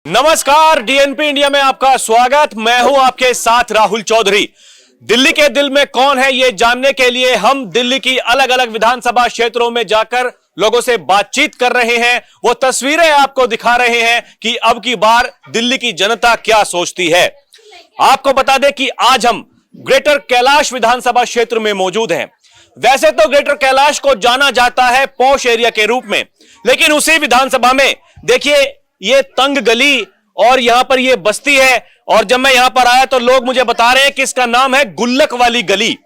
नमस्कार, DNP India में आपका स्वागत। मैं हूं आपके साथ राहुल चौधरी। दिल्ली के दिल में कौन है, ये जानने के लिए हम दिल्ली की अलग अलग विधानसभा क्षेत्रों में जाकर लोगों से बातचीत कर रहे हैं। वो तस्वीरें आपको दिखा रहे हैं कि अब की बार दिल्ली की जनता क्या सोचती है। आपको बता दें कि आज हम ग्रेटर कैलाश विधानसभा क्षेत्र में मौजूद हैं। वैसे तो ग्रेटर कैलाश को जाना जाता है पॉश एरिया के रूप में, लेकिन उसी विधानसभा में देखिए ये तंग गली और यहां पर ये बस्ती है। और जब मैं यहां पर आया तो लोग मुझे बता रहे हैं कि इसका नाम है गुल्लक वाली गली,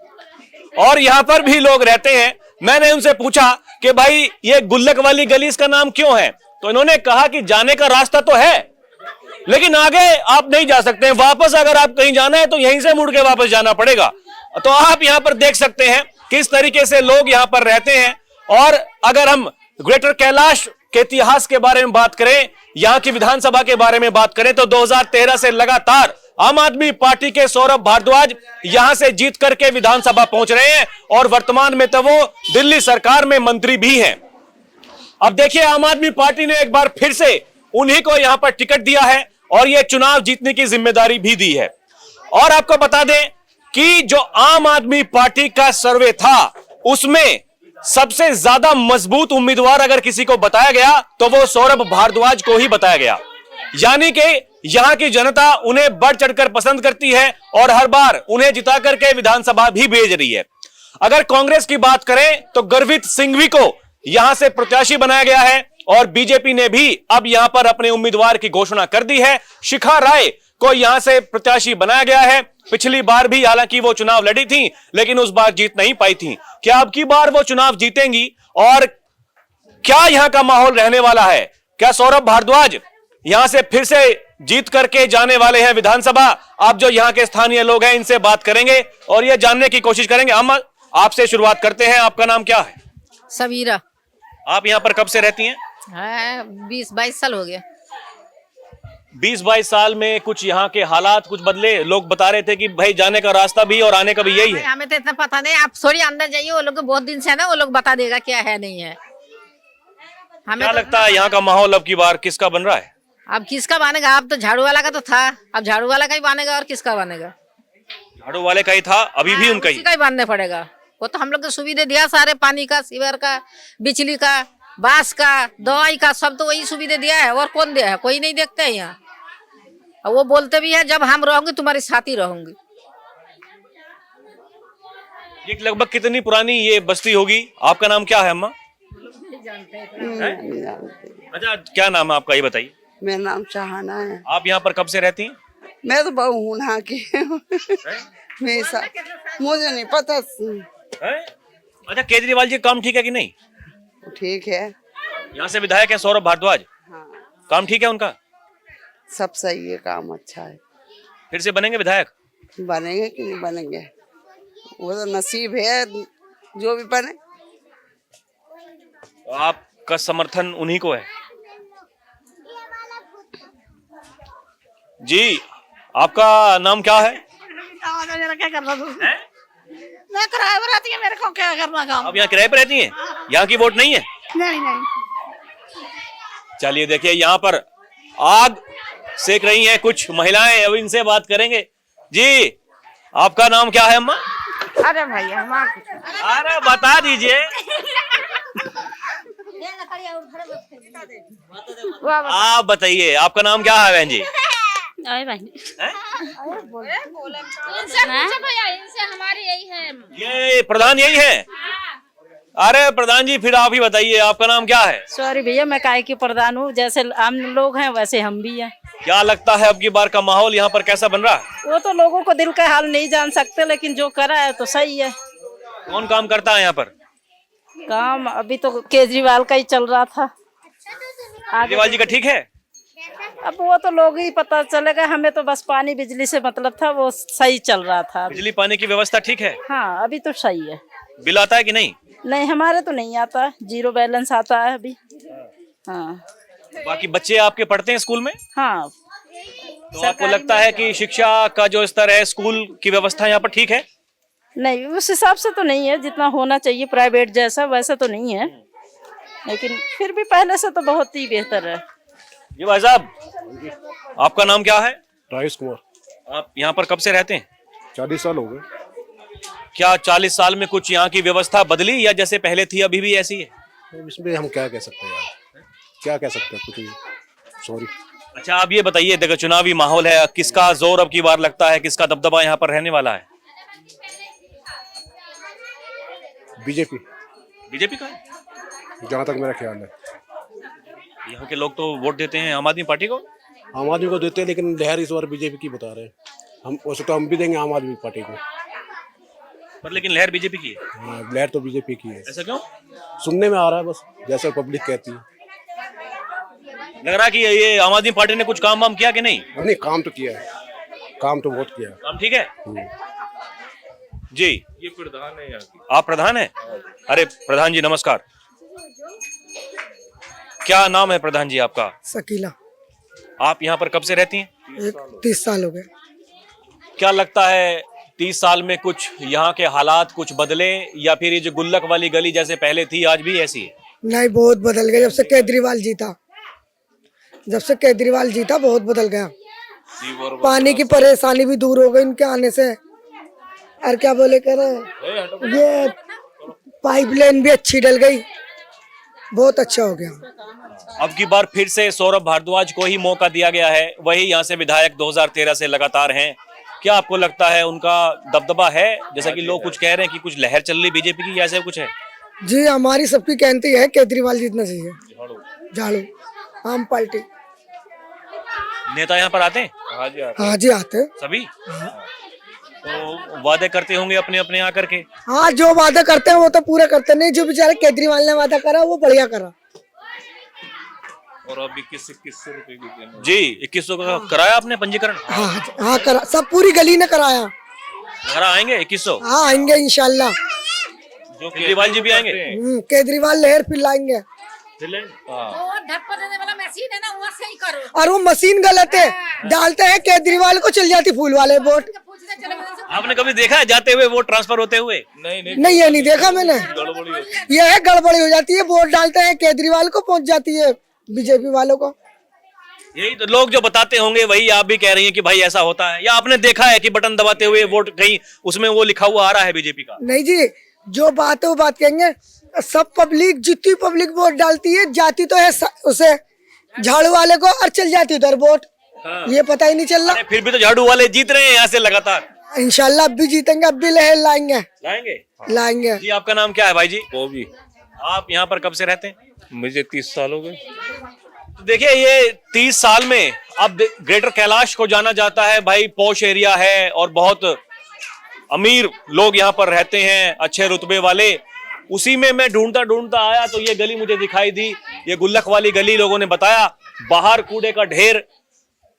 और यहां पर भी लोग रहते हैं। मैंने उनसे पूछा कि भाई ये गुल्लक वाली गली इसका नाम क्यों है, तो इन्होंने कहा कि जाने का रास्ता तो है लेकिन आगे आप नहीं जा सकते हैं। वापस अगर आप कहीं जाना है तो यहीं से मुड़ के वापस जाना पड़ेगा। तो आप यहां पर देख सकते हैं किस तरीके से लोग यहां पर रहते हैं। और अगर हम ग्रेटर कैलाश के इतिहास के बारे में बात करें, यहां की विधानसभा के बारे में बात करें, तो 2013 से लगातार आम आदमी पार्टी के सौरभ भारद्वाज यहां से जीत करके विधानसभा पहुंच रहे हैं और वर्तमान में तो वो दिल्ली सरकार में मंत्री भी हैं। अब देखिए आम आदमी पार्टी ने एक बार फिर से उन्हीं को यहां पर टिकट दिया है और यह चुनाव जीतने की जिम्मेदारी भी दी है। और आपको बता दें कि जो आम आदमी पार्टी का सर्वे था उसमें सबसे ज्यादा मजबूत उम्मीदवार अगर किसी को बताया गया तो वो सौरभ भारद्वाज को ही बताया गया। यानी कि यहां की जनता उन्हें बढ़ चढ़कर पसंद करती है और हर बार उन्हें जिता करके विधानसभा भी भेज रही है। अगर कांग्रेस की बात करें तो गुरवीत सिंघवी को यहां से प्रत्याशी बनाया गया है और बीजेपी ने भी अब यहां पर अपने उम्मीदवार की घोषणा कर दी है। शिखा राय को यहां से प्रत्याशी बनाया गया है। पिछली बार भी हालांकि वो चुनाव लड़ी थी लेकिन उस बार जीत नहीं पाई थी। क्या अब की बार वो चुनाव जीतेंगी और क्या यहां का माहौल रहने वाला है? क्या सौरभ भारद्वाज यहां से फिर से जीत करके जाने वाले हैं विधानसभा? आप जो यहां के स्थानीय लोग हैं इनसे बात करेंगे और ये जानने की कोशिश करेंगे। हम आपसे शुरुआत करते हैं। आपका नाम क्या है? सबीरा। आप यहां पर कब से रहती हैं? 20-22 साल हो गया। 20-22 साल में कुछ यहाँ के हालात कुछ बदले? लोग बता रहे थे कि भाई जाने का रास्ता भी और आने का भी यही है। हमें तो इतना पता नहीं, आप थोड़ी अंदर जाइए, वो लोग बहुत दिन से है ना, वो लोग बता देगा क्या है नहीं है। हमें क्या तो लगता है यहाँ का माहौल अब की बार किसका बन रहा है? अब किसका बनेगा? अब तो झाड़ू वाला का तो था, अब झाड़ू वाला का ही बनेगा और किसका बनेगा? झाड़ू वाले का ही था, अभी भी उनका उसी का ही बनने पड़ेगा। वो तो हम लोग को सुविधा दिया सारे, पानी का, सीवर का, बिजली का, बांस का, दवाई का, सब तो वही सुविधा दिया है। और कौन दिया है? कोई नहीं देखते है यहाँ। और वो बोलते भी है जब हम रहोगे तुम्हारी साथी रहूंगी। ये लगभग कितनी पुरानी ये बस्ती होगी? आपका नाम क्या है अम्मा? अच्छा, क्या नाम है आपका, ये बताइए। मेरा नाम शाहाना है। आप यहाँ पर कब से रहती हैं? मैं तो बहू हूँ यहाँ की। मुझे नहीं पता। अच्छा, केजरीवाल जी काम ठीक है कि नहीं? ठीक है। यहाँ से विधायक है सौरभ भारद्वाज। हाँ, काम ठीक है उनका? सब सही है, काम अच्छा है। फिर से बनेंगे विधायक? बनेंगे कि नहीं बनेंगे वो तो नसीब है, जो भी बने। तो आपका समर्थन उन्हीं को है? जी, आपका नाम क्या है? क्या करना तू? मैं किराए पर रहती है, मेरे को क्या करना काम? आप यहाँ किराए पर रहती हैं? यहाँ की वोट नहीं है? नहीं नहीं। चलिए देखिए यहाँ पर आग सेक रही हैं कुछ महिलाएं, अब इनसे बात करेंगे। जी, आपका नाम क्या है अम्मा? अरे भैया अरे बता दीजिए। आप बताइए आपका नाम क्या है बहन जी? इनसे हमारी यही है। ये प्रधान यही है? अरे प्रधान जी फिर आप ही बताइए आपका नाम क्या है? सॉरी भैया, मैं काय की प्रधान हूँ। जैसे आम लोग हैं वैसे हम भी हैं। क्या लगता है अब की बार का माहौल यहाँ पर कैसा बन रहा है? वो तो लोगों को दिल का हाल नहीं जान सकते, लेकिन जो करा है तो सही है। कौन काम करता है यहाँ पर? काम अभी तो केजरीवाल का ही चल रहा था। केजरीवाल जी का ठीक है? अब वो तो लोग ही पता चलेगा, हमें तो बस पानी बिजली से मतलब था, वो सही चल रहा था। बिजली पानी की व्यवस्था ठीक है? हाँ, अभी तो सही है। बिल आता है कि नहीं? नहीं, हमारे तो नहीं आता, 0 बैलेंस आता है अभी। हाँ। बाकी बच्चे आपके पढ़ते हैं स्कूल में? हाँ। तो आपको लगता है कि शिक्षा का जो स्तर है, स्कूल की व्यवस्था यहाँ पर ठीक है? नहीं, उस हिसाब से तो नहीं है जितना होना चाहिए प्राइवेट जैसा, वैसा तो नहीं है, लेकिन फिर भी पहले से तो बहुत ही बेहतर है। ये भाई साहब, आपका नाम क्या है? राजेश कुमार। आप यहाँ पर कब से रहते हैं? 40 साल हो गए। क्या 40 साल में कुछ यहाँ की व्यवस्था बदली या जैसे पहले थी अभी भी ऐसी है? अब इसमें हम क्या कह सकते हैं यार, क्या कह सकते हैं, कुछ नहीं, सॉरी। अच्छा आप ये बताइए, देखो चुनावी माहौल है, किसका जोर अब की बार लगता है, किसका दबदबा यहाँ पर रहने वाला है? बीजेपी, बीजेपी का है? जहाँ तक मेरा ख्याल है। यहाँ के लोग तो वोट देते हैं आम आदमी पार्टी को। आम आदमी को देते हैं, लेकिन लहर इस बार बीजेपी की बता रहे हैं। हम वैसे तो हम भी देंगे आम आदमी पार्टी को, पर लेकिन लहर बीजेपी की है। हाँ, लहर तो बीजेपी की है। ऐसा क्यों? सुनने में आ रहा है बस, जैसे पब्लिक कहती है। लग रहा है कि ये आम आदमी पार्टी ने कुछ काम वाम किया कि नहीं? नहीं, काम तो किया है, काम तो बहुत किया है। काम ठीक है जी। ये प्रधान है यहाँ की। आप प्रधान हैं? अरे प्रधान जी नमस्कार। क्या नाम है प्रधान जी आपका? शकीला। आप यहाँ पर कब से रहती हैं? 30 साल हो गए। क्या लगता है 30 साल में कुछ यहाँ के हालात कुछ बदले या फिर ये जो गुल्लक वाली गली जैसे पहले थी आज भी ऐसी है? नहीं, बहुत बदल गया जब से केजरीवाल जीता। बहुत बदल गया। पानी की परेशानी भी दूर हो गई इनके आने से। और क्या बोले कर ये पाइपलाइन भी अच्छी डल गई, बहुत अच्छा हो गया। अब की बार फिर से सौरभ भारद्वाज को ही मौका दिया गया है, वही यहाँ से विधायक 2013 से लगातार हैं। क्या आपको लगता है उनका दबदबा है? जैसा कि लोग कुछ कह रहे हैं कि कुछ लहर चल रही बीजेपी की, ऐसा कुछ है? जी, हमारी सबकी कहती है केजरीवाल जीतना चाहिए। झाड़ू आम पार्टी। नेता यहाँ पर आते हैं? हाँ जी आते हैं सभी। तो वादे करते होंगे अपने अपने आकर के। हाँ, जो वादा करते हैं वो तो पूरे करते नहीं। जो बेचारे केजरीवाल ने वादा करा वो बढ़िया करा। और अभी 2100 रुपए भी देना जी। 2100 का कराया आपने पंजीकरण? हाँ करा, सब पूरी गली ने कराया। आएंगे 2100? हाँ आएंगे इंशाल्लाह। जो केजरीवाल जी भी आएंगे? केजरीवाल लहर फिर लाएंगे। ढप्पा देने वाला मशीन है ना, वो सही करो। और वो मशीन गलत है, डालते हैं केजरीवाल को चल जाती फूल वाले वोट। आपने कभी देखा है जाते हुए वोट ट्रांसफर होते हुए? नहीं, ये नहीं देखा मैंने। ये है गड़बड़ी हो जाती है, वोट डालते हैं केजरीवाल को, पहुंच जाती है बीजेपी वालों को। यही तो लोग जो बताते होंगे वही आप भी कह रही हैं कि भाई ऐसा होता है, या आपने देखा है कि बटन दबाते हुए वोट कहीं उसमें वो लिखा हुआ आ रहा है बीजेपी का? नहीं जी, जो बात है वो बात कहेंगे। सब पब्लिक, जितनी पब्लिक वोट डालती है जाती तो है उसे झाड़ू वाले को और चल जाती उधर वोट। ये पता ही नहीं चल रहा। फिर भी तो झाड़ू वाले जीत रहे हैं यहाँ से लगातार। इंशाल्लाह अब भी जीतेंगे, अब भी लहर लाएंगे। जी आपका नाम क्या है भाई जी? बॉबी। आप यहाँ पर कब से रहते हैं? मुझे 30 साल हो गए। तो देखिए ये 30 साल में अब ग्रेटर कैलाश को जाना जाता है भाई, पॉश एरिया है और बहुत अमीर लोग यहाँ पर रहते हैं, अच्छे रुतबे वाले। उसी में मैं ढूंढता आया तो ये गली मुझे दिखाई दी, ये गुल्लक वाली गली। लोगों ने बताया बाहर कूड़े का ढेर।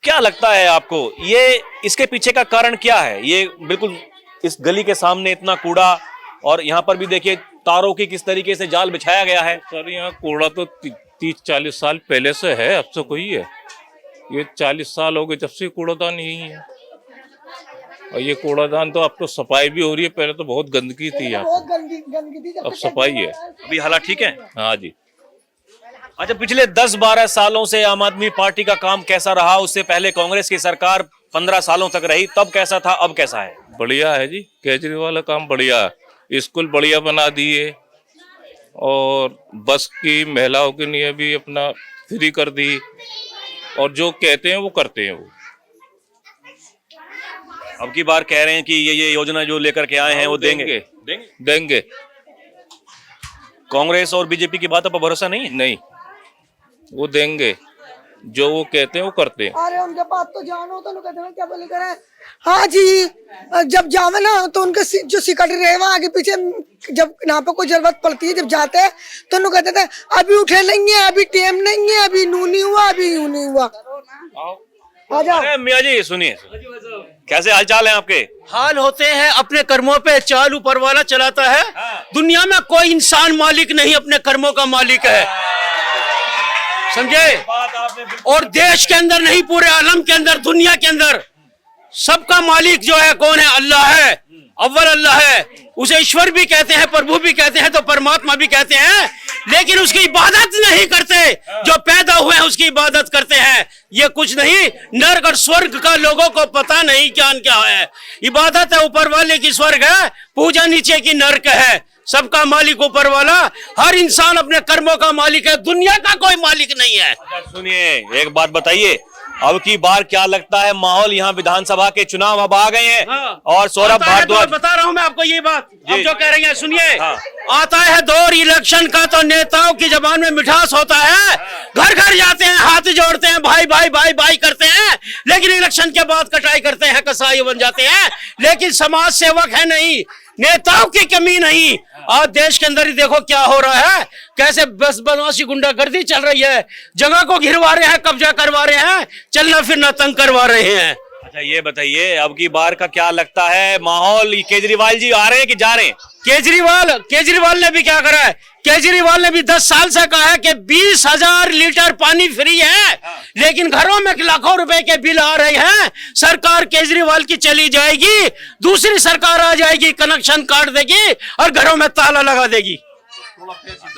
क्या लगता है आपको ये इसके पीछे का कारण क्या है? ये बिल्कुल इस गली के सामने इतना कूड़ा, और यहाँ पर भी देखिए तारों की किस तरीके से जाल बिछाया गया है। सर यहाँ कूड़ा तो 30-40 साल पहले से है, अब से कोई है। ये 40 साल हो गए जब से कूड़ादान यही है। और ये कूड़ादान तो अब तो सफाई भी हो रही है, पहले तो बहुत गंदगी थी यहाँ पे, अब सफाई है। अभी हालात ठीक है? हाँ जी। अच्छा, पिछले 10-12 सालों से आम आदमी पार्टी का काम कैसा रहा? उससे पहले कांग्रेस की सरकार 15 सालों तक रही, तब कैसा था, अब कैसा है? बढ़िया है जी, केजरीवाल का काम बढ़िया है। स्कूल बढ़िया बना दिए और बस की महिलाओं के लिए भी अपना फ्री कर दी, और जो कहते हैं वो करते हैं वो। अब की बार कह रहे हैं कि ये योजना जो लेकर के आए हैं वो देंगे। कांग्रेस और बीजेपी की बातों पर भरोसा नहीं है? नहीं, वो देंगे, जो वो कहते हैं वो करते हैं। अरे उनके पास तो जानो तो कहते हैं क्या बोले करे। हाँ जी, जब जावे ना तो उनके जो सेक्रेटरी रहे वहाँ आगे पीछे, जब यहाँ पे कोई जरूरत पड़ती है, जब जाते हैं तो उन्होंने कहते थे अभी उठे नहीं है, अभी टाइम नहीं है, अभी नू नहीं हुआ, अभी यूं नहीं हुआ। अरे मियाँ जी सुनिए, कैसे हालचाल है आपके? हाल होते हैं अपने कर्मों पे, चाल ऊपर वाला चलाता है। दुनिया में कोई इंसान मालिक नहीं, अपने कर्मों का मालिक है, समझे? और देश के अंदर नहीं, पूरे आलम के अंदर, दुनिया के अंदर सबका मालिक जो है कौन है? अल्लाह है। अव्वल अल्लाह है, उसे ईश्वर भी कहते हैं, प्रभु भी कहते हैं, तो परमात्मा भी कहते हैं, लेकिन उसकी इबादत नहीं करते। जो पैदा हुए हैं उसकी इबादत करते हैं। ये कुछ नहीं, नर्क और स्वर्ग का लोगों को पता नहीं क्या है। इबादत है ऊपर वाले की, स्वर्ग है, पूजा नीचे की नर्क है। सबका मालिक ऊपर वाला, हर इंसान अपने कर्मों का मालिक है, दुनिया का कोई मालिक नहीं है। सुनिए, एक बात बताइए, अब की बार क्या लगता है माहौल, यहाँ विधानसभा के चुनाव अब आ गए हैं। हाँ। और सौरभ भारद्वाज, बता रहा हूँ मैं आपको ये बात, अब जो कह रही है सुनिए। हाँ। आता है दौर इलेक्शन का तो नेताओं की जबान में मिठास होता है, घर घर जाते हैं, हाथ जोड़ते हैं, भाई भाई भाई भाई करते हैं, लेकिन इलेक्शन के बाद कटाई करते हैं, कसाई बन जाते हैं, लेकिन समाज सेवक है नहीं, नेताओं की कमी नहीं। आज देश के अंदर ही देखो क्या हो रहा है, कैसे बस बदमाशी गुंडागर्दी चल रही है, जगह को घिरवा रहे हैं, कब्जा करवा रहे हैं, चलना फिरना तंग करवा रहे हैं। अच्छा ये बताइए, अब की बार का क्या लगता है माहौल, केजरीवाल जी आ रहे हैं कि जा रहे हैं? केजरीवाल ने भी क्या करा है, केजरीवाल ने भी 10 साल से कहा है कि 20,000 लीटर पानी फ्री है, लेकिन घरों में लाखों रुपए के बिल आ रहे हैं। सरकार केजरीवाल की चली जाएगी, दूसरी सरकार आ जाएगी, कनेक्शन काट देगी और घरों में ताला लगा देगी।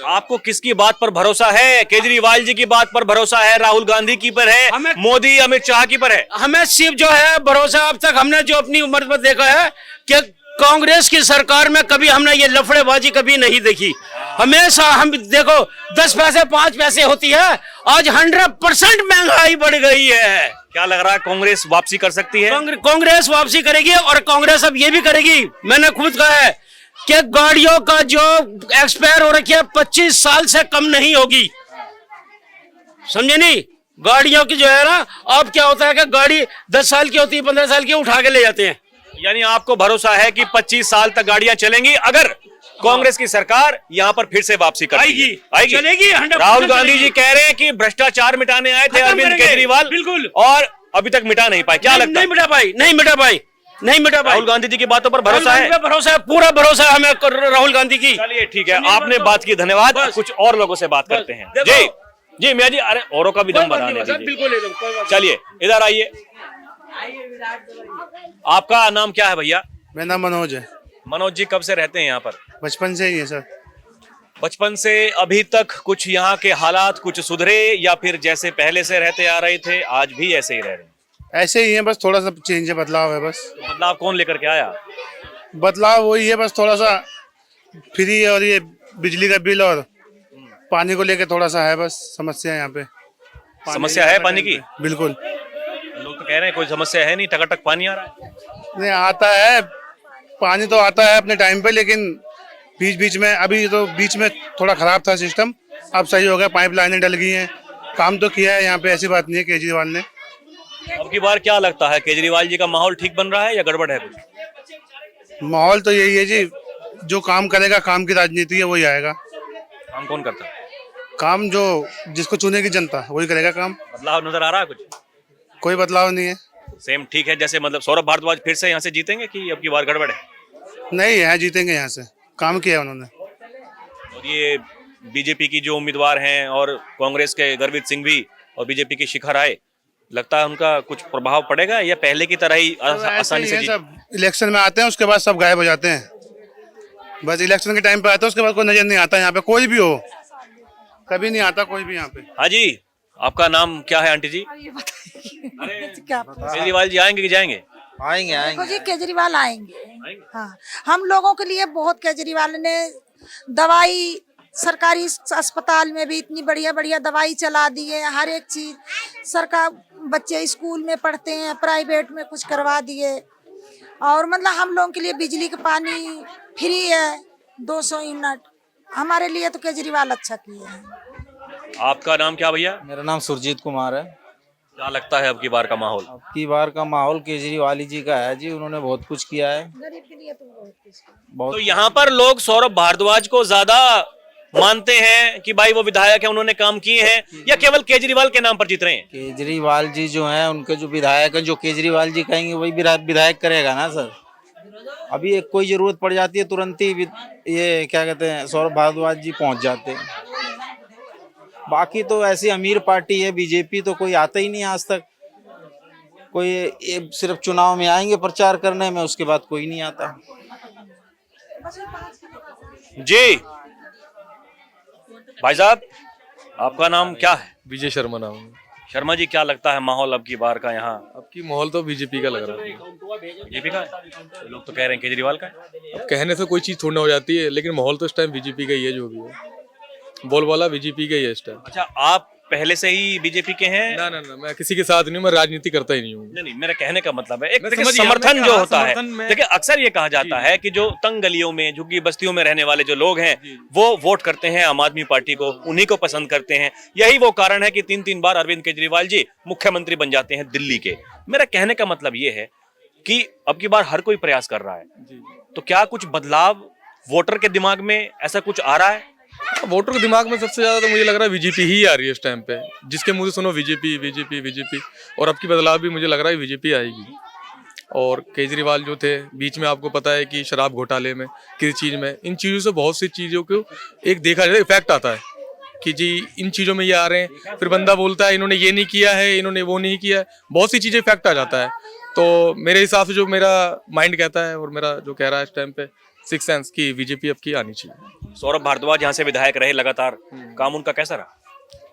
आपको किसकी बात पर भरोसा है? केजरीवाल जी की बात पर भरोसा है, राहुल गांधी की पर है, मोदी अमित शाह की पर है? हमें सिर्फ जो है भरोसा, अब तक हमने जो अपनी उम्र में देखा है कि कांग्रेस की सरकार में कभी हमने ये लफड़ेबाजी कभी नहीं देखी। हमेशा हम देखो 10 पैसे 5 पैसे होती है, आज 100% महंगाई बढ़ गई है। क्या लग रहा है कांग्रेस वापसी कर सकती है? कांग्रेस वापसी करेगी, और कांग्रेस अब ये भी करेगी, मैंने खुद कहा है कि गाड़ियों का जो एक्सपायर हो रखी है 25 साल से कम नहीं होगी, समझे नहीं? गाड़ियों की जो है ना, अब क्या होता है कि गाड़ी 10 साल की होती है, 15 साल की उठा के ले जाते हैं। यानी आपको भरोसा है कि 25 साल तक गाड़ियां चलेंगी अगर कांग्रेस की सरकार यहाँ पर फिर से वापसी करेगी? आएगी, चलेगी। राहुल गांधी जी कह रहे हैं कि भ्रष्टाचार मिटाने आए थे अरविंद केजरीवाल, बिल्कुल, और अभी तक मिटा नहीं पाए। क्या लगता है? नहीं मिटा पाई। राहुल गांधी जी की बातों पर भरोसा है? भरोसा है, पूरा भरोसा है हमें राहुल गांधी की। चलिए ठीक है, आपने बात की, धन्यवाद। कुछ और लोगों से बात करते हैं। जी मियां जी, अरे औरों का भी दम बढ़ाने दीजिए। चलिए इधर आइए, आपका नाम क्या है भैया? मेरा नाम मनोज है। मनोज जी, कब से रहते हैं यहाँ पर? बचपन से ही है सर। बचपन से अभी तक कुछ यहाँ के हालात कुछ सुधरे, या फिर जैसे पहले से रहते आ रहे थे आज भी ऐसे ही रह रहे हैं? ऐसे ही है, बस थोड़ा सा चेंज है, बदलाव है बस। तो बदलाव कौन लेकर के आया? बदलाव वही है, बस थोड़ा सा फ्री और ये बिजली का बिल और पानी को लेके थोड़ा सा है बस समस्या यहाँ पे। समस्या है पानी की? बिल्कुल। लोग तो कह रहे हैं कोई समस्या है नहीं, टकाटक पानी आ रहा है। नहीं, आता है पानी तो आता है अपने टाइम पे, लेकिन बीच में अभी तो बीच में थोड़ा खराब था सिस्टम, अब सही हो गया, पाइपलाइनें डल गई हैं, काम तो किया है यहाँ पे, ऐसी बात नहीं है केजरीवाल ने। अब की बार क्या लगता है, केजरीवाल जी का माहौल ठीक बन रहा है या गड़बड़ है कुछ? माहौल तो यही है जी, जो काम करेगा, काम की राजनीति है, वही आएगा। काम कौन करता है? काम जो जिसको चुनेगी जनता वही करेगा काम। बदलाव नजर आ रहा है कुछ? कोई बदलाव नहीं है, सेम ठीक है जैसे, मतलब सौरभ भारद्वाज फिर से यहाँ से जीतेंगे कि अब की बार गड़बड़ है? नहीं, यहाँ जीतेंगे, यहाँ से काम किया उन्होंने। और ये बीजेपी की जो उम्मीदवार हैं और कांग्रेस के गुरमीत सिंह भी और बीजेपी की शिखा राय, लगता है उनका कुछ प्रभाव पड़ेगा या पहले की तरह ही आसानी से? सब इलेक्शन में आते हैं, उसके बाद सब गायब हो जाते हैं, बस इलेक्शन के टाइम पे आते हैं, उसके बाद कोई नजर नहीं आता यहाँ पे, कोई भी हो, कभी नहीं आता कोई भी यहाँ पे। हाँ जी, आपका नाम क्या है आंटी जी? केजरीवाल जी आएंगे कि जाएंगे? आएंगे देखो जी, केजरीवाल आएंगे। हाँ, हम लोगों के लिए बहुत, केजरीवाल ने दवाई सरकारी अस्पताल में भी इतनी बढ़िया बढ़िया दवाई चला दी है, हर एक चीज सरकार, बच्चे स्कूल में पढ़ते हैं, प्राइवेट में कुछ करवा दिए, और मतलब हम लोगों के लिए बिजली का पानी फ्री है, 200 यूनिट, हमारे लिए तो केजरीवाल अच्छा किए हैं। आपका नाम क्या भैया? मेरा नाम सुरजीत कुमार है। क्या लगता है अब की बार का माहौल? अब की बार का माहौल केजरीवाल जी का है जी, उन्होंने बहुत कुछ किया है गरीब के लिए तो बहुत कुछ। तो यहाँ पर लोग सौरभ भारद्वाज को ज्यादा मानते हैं कि भाई वो विधायक है, उन्होंने काम किए हैं, या केवल केजरीवाल के नाम पर जीत रहे हैं? केजरीवाल जी जो हैं, उनके जो विधायक हैं, जो केजरीवाल जी कहेंगे वही विधायक करेगा ना सर। अभी एक कोई जरूरत पड़ जाती है, तुरंत ही ये क्या कहते हैं, सौरभ भारद्वाज जी पहुंच जाते हैं। बाकी तो ऐसी अमीर पार्टी है बीजेपी, तो कोई आता ही नहीं आज तक, कोई सिर्फ चुनाव में आएंगे प्रचार करने में, उसके बाद कोई नहीं आता। जी भाई साहब, आपका नाम क्या है? विजय शर्मा नाम है। शर्मा जी, क्या लगता है माहौल अब की बार का यहाँ? अब की माहौल तो बीजेपी का लग रहा है। बीजेपी का है? लोग तो कह रहे हैं केजरीवाल का है। अब कहने से कोई चीज थोड़ी ना हो जाती है, लेकिन माहौल तो इस टाइम बीजेपी का ही है, जो भी है बोलबाला बीजेपी का ही है इस टाइम। अच्छा, आप पहले से ही बीजेपी के हैं? ना, मैं किसी के साथ नहीं हूँ, मैं राजनीति करता ही नहीं हूँ। नहीं, मेरा कहने का मतलब है एक मैं देखिए समझ गया, समर्थन मैं जो कहा, होता है, समर्थन में- देखिए अक्सर ये कहा जाता है कि जो तंग गलियों में, झुग्गी बस्तियों में रहने वाले जो लोग हैं वो वोट करते हैं आम आदमी पार्टी को, उन्हीं को पसंद करते हैं। यही वो कारण है कि 3-3 बार अरविंद केजरीवाल जी मुख्यमंत्री बन जाते हैं दिल्ली के। मेरा कहने का मतलब ये है कि अब की बार हर कोई प्रयास कर रहा है, तो क्या कुछ बदलाव वोटर के दिमाग में ऐसा कुछ आ रहा है? वोटर के दिमाग में सबसे ज्यादा तो मुझे लग रहा है बीजेपी ही आ रही है इस टाइम पे। जिसके मुंह से सुनो बीजेपी बीजेपी बीजेपी, और अब की बदलाव भी मुझे लग रहा है बीजेपी आएगी। और केजरीवाल जो थे बीच में, आपको पता है कि शराब घोटाले में, किसी चीज में, इन चीजों से बहुत सी चीजों को एक देखा जाए इफेक्ट आता है कि जी इन चीजों में ये आ रहे हैं, फिर बंदा बोलता है इन्होंने ये नहीं किया है, इन्होंने वो नहीं किया है, बहुत सी चीजें इफेक्ट आ जाता है। तो मेरे हिसाब से जो मेरा माइंड कहता है और मेरा जो कह रहा है इस टाइम पे सिक्स सेंस की बीजेपी अब की आनी चाहिए। सौरभ भारद्वाज यहाँ से विधायक रहे लगातार, काम उनका कैसा रहा?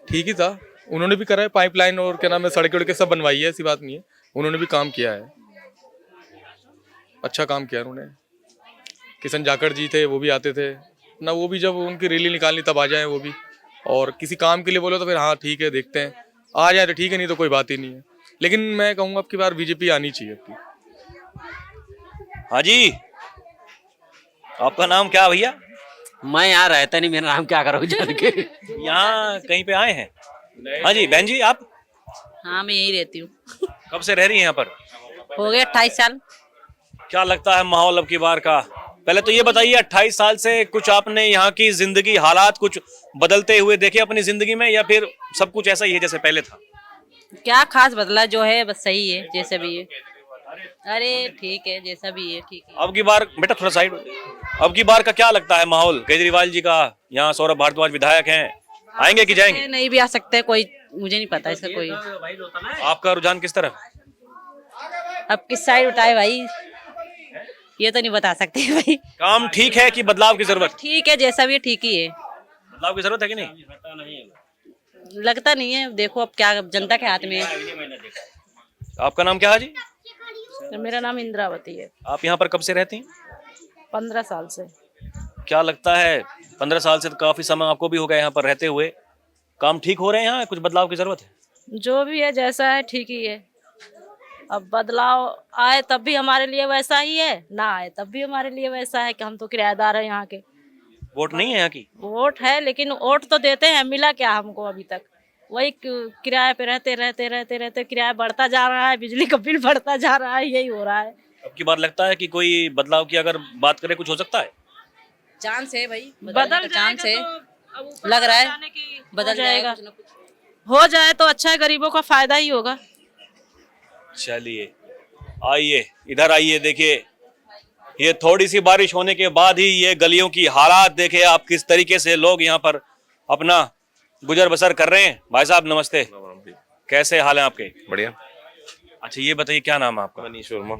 ठीक ही था, उन्होंने भी करा है, पाइपलाइन और क्या नाम है सड़कें उड़के सब बनवाई है, ऐसी बात नहीं है, उन्होंने भी काम किया है, अच्छा काम किया उन्होंने। किशन जाखड़ जी थे, वो भी आते थे ना, वो भी जब उनकी रैली निकालनी तब आ जाए वो भी, और किसी काम के लिए बोलो तो फिर हाँ ठीक है देखते हैं, आ जाए तो ठीक है, नहीं तो कोई बात ही नहीं है। लेकिन मैं कहूँगा अब की बार बीजेपी आनी चाहिए अब की। हाँ जी, आपका नाम क्या भैया? मैं यहाँ रहता नहीं, मेरा नाम क्या करोगे जान के। यहाँ कहीं पे आए हैं? हाँ जी, बहन जी आप? हाँ, मैं यही रहती हूँ। कब से रह रही हैं यहाँ पर? हो गए 28 साल। क्या लगता है माहौल अब की बार का? पहले तो ये बताइए, 28 साल से कुछ आपने यहाँ की जिंदगी हालात कुछ बदलते हुए देखे अपनी जिंदगी में, या फिर सब कुछ ऐसा ही है जैसे पहले था? क्या खास बदला, जो है बस सही है जैसे भी है। अरे ठीक है, जैसा भी है ठीक है। अब की बार बेटा थोड़ा साइड, अब की बार का क्या लगता है माहौल? केजरीवाल जी का, यहाँ सौरभ भारद्वाज विधायक हैं, आएंगे कि जाएंगे? नहीं भी आ सकते, कोई मुझे नहीं पता इसका कोई। आपका रुझान किस तरफ? अब किस साइड उठाए भाई, ये तो नहीं बता सकते भाई। काम ठीक है कि बदलाव की जरूरत? ठीक है, जैसा भी है ठीक ही है। बदलाव की जरूरत है कि नहीं? लगता नहीं है, देखो अब क्या जनता के हाथ में है। आपका नाम क्या है जी? मेरा नाम इंद्रावती है। आप यहाँ पर कब से रहती हैं? 15 साल से। क्या लगता है 15 साल से तो काफी समय आपको भी हो गया यहाँ पर रहते हुए, काम ठीक हो रहे हैं यहाँ, कुछ बदलाव की जरूरत है? जो भी है जैसा है ठीक ही है। अब बदलाव आए तब भी हमारे लिए वैसा ही है, ना आए तब भी हमारे लिए वैसा है कि हम तो किराएदार हैं यहाँ के। वोट नहीं है यहाँ की? वोट है, लेकिन वोट तो देते हैं, मिला क्या हमको अभी तक? वही किराए पे रहते किराया बढ़ता जा रहा है, बिजली का बिल बढ़ता जा रहा है, यही हो रहा है। अब की बार लगता है कि कोई बदलाव की अगर बात करें कुछ हो सकता है? चांस है भाई, बदल चांस है, जाएगा लग रहा है बदल जाएगा। हो जाए तो अच्छा है, गरीबों का फायदा ही होगा। चलिए आइए इधर आइए, देखिए ये थोड़ी सी बारिश होने के बाद ही ये गलियों की हालात देखिए आप, किस तरीके से लोग यहाँ पर अपना गुजर बसर कर रहे हैं। भाई साहब नमस्ते, कैसे हाल है आपके? बढ़िया। अच्छा ये बताइए क्या नाम है आपका? मनीष वर्मा।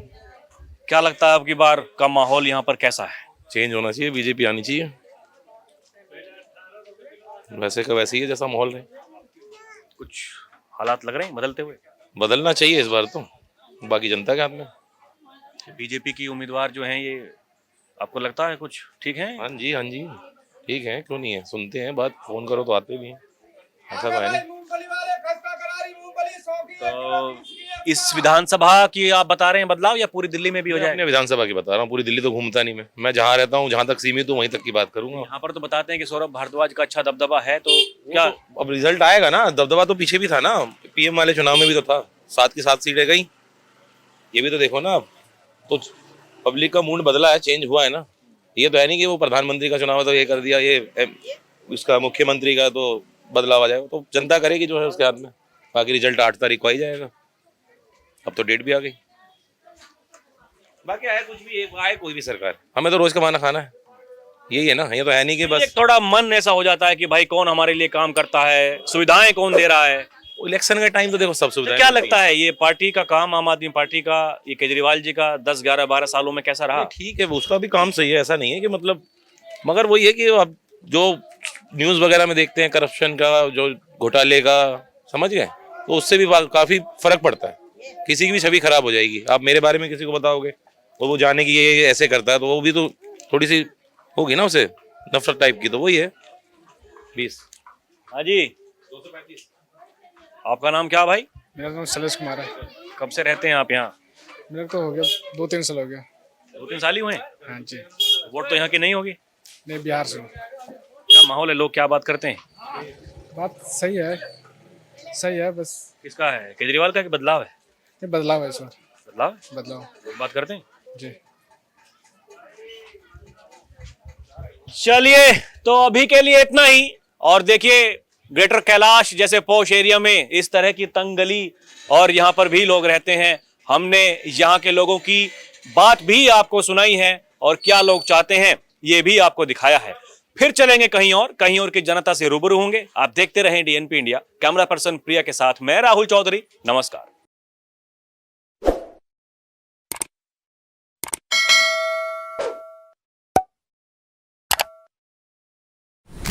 क्या लगता है अब की बार का माहौल यहाँ पर कैसा है? चेंज होना चाहिए, बीजेपी आनी चाहिए। वैसे का वैसे ही है जैसा माहौल है। कुछ हालात लग रहे हैं बदलते हुए? बदलना चाहिए इस बार तो, बाकी जनता के हाथ में। बीजेपी की उम्मीदवार जो हैं ये आपको लगता है कुछ ठीक है? हाँ जी ठीक है, क्यों नहीं है, सुनते हैं बात, फोन करो तो आते भी हैं, ऐसा तो है नहीं। तो इस विधानसभा की आप बता रहे हैं बदलाव, या पूरी दिल्ली में भी हो जाए? अपने विधानसभा की बता रहा हूँ, पूरी दिल्ली तो घूमता नहीं मैं जहाँ रहता हूँ, जहाँ तक सीमित हूँ वहीं तक की बात करूंगा। यहाँ पर तो बताते हैं कि सौरभ भारद्वाज का अच्छा दबदबा है, तो क्या अब रिजल्ट आएगा ना। दबदबा तो पीछे भी था ना, पीएम वाले चुनाव में भी तो था, 7 की 7 सीटें गई, ये भी तो देखो ना। तो पब्लिक का मूड बदला है, चेंज हुआ है ना। ये तो है नहीं कि वो प्रधानमंत्री का चुनाव तो ये कर दिया, ये उसका मुख्यमंत्री का तो बदलाव आ जाएगा, तो जनता करेगी जो है उसके हाथ में। बाकी रिजल्ट 8 तारीख को आ ही जाएगा, अब तो डेट भी आ गई। बाकी आए कुछ भी आए कोई भी सरकार, हमें तो रोज कमाना खाना है, यही है ना। ये तो है नहीं कि बस थोड़ा मन ऐसा हो जाता है कि भाई कौन हमारे लिए काम करता है, सुविधाएं कौन दे रहा है, इलेक्शन का टाइम तो देखो सब तो सुविधा क्या लगता है ये पार्टी का काम, आम आदमी पार्टी का, ये केजरीवाल जी का 10, 11, 12 सालों में कैसा रहा? ठीक है, उसका भी काम सही है, ऐसा नहीं है कि मतलब, मगर वही है कि अब जो न्यूज वगैरह में देखते हैं करप्शन का, जो घोटाले का, समझ गए, तो उससे भी काफी फर्क पड़ता है। किसी की भी छवि खराब हो जाएगी। आप मेरे बारे में किसी को बताओगे और वो जाने की ये ऐसे करता है, तो वो भी तो थोड़ी सी होगी ना उसे नफरत टाइप की, तो वही है। 20। हाँ जी, 235। आपका नाम क्या भाई? मेरा नाम शैलेश कुमार है। कब से रहते हैं आप यहाँ? मेरा तो हो गया 2-3 साल हो गया। 2-3 साल ही हुए? हाँ जी। वोट तो यहाँ की नहीं होगी? नहीं, बिहार से हूँ। क्या माहौल है, लोग क्या बात करते हैं? बात सही है, सही है बस। किसका है, केजरीवाल का कि बदलाव है? ये बदलाव है इस बार। बदलाव है? बदलाव। लोग बात करते हैं जी। चलिए, तो अभी के लिए इतना ही। और देखिए, ग्रेटर कैलाश जैसे पॉश एरिया में इस तरह की तंग गली और यहाँ पर भी लोग रहते हैं। हमने यहाँ के लोगों की बात भी आपको सुनाई है और क्या लोग चाहते हैं ये भी आपको दिखाया है। फिर चलेंगे कहीं और की जनता से रूबरू होंगे। आप देखते रहें DNP इंडिया। कैमरा पर्सन प्रिया के साथ मैं राहुल चौधरी, नमस्कार।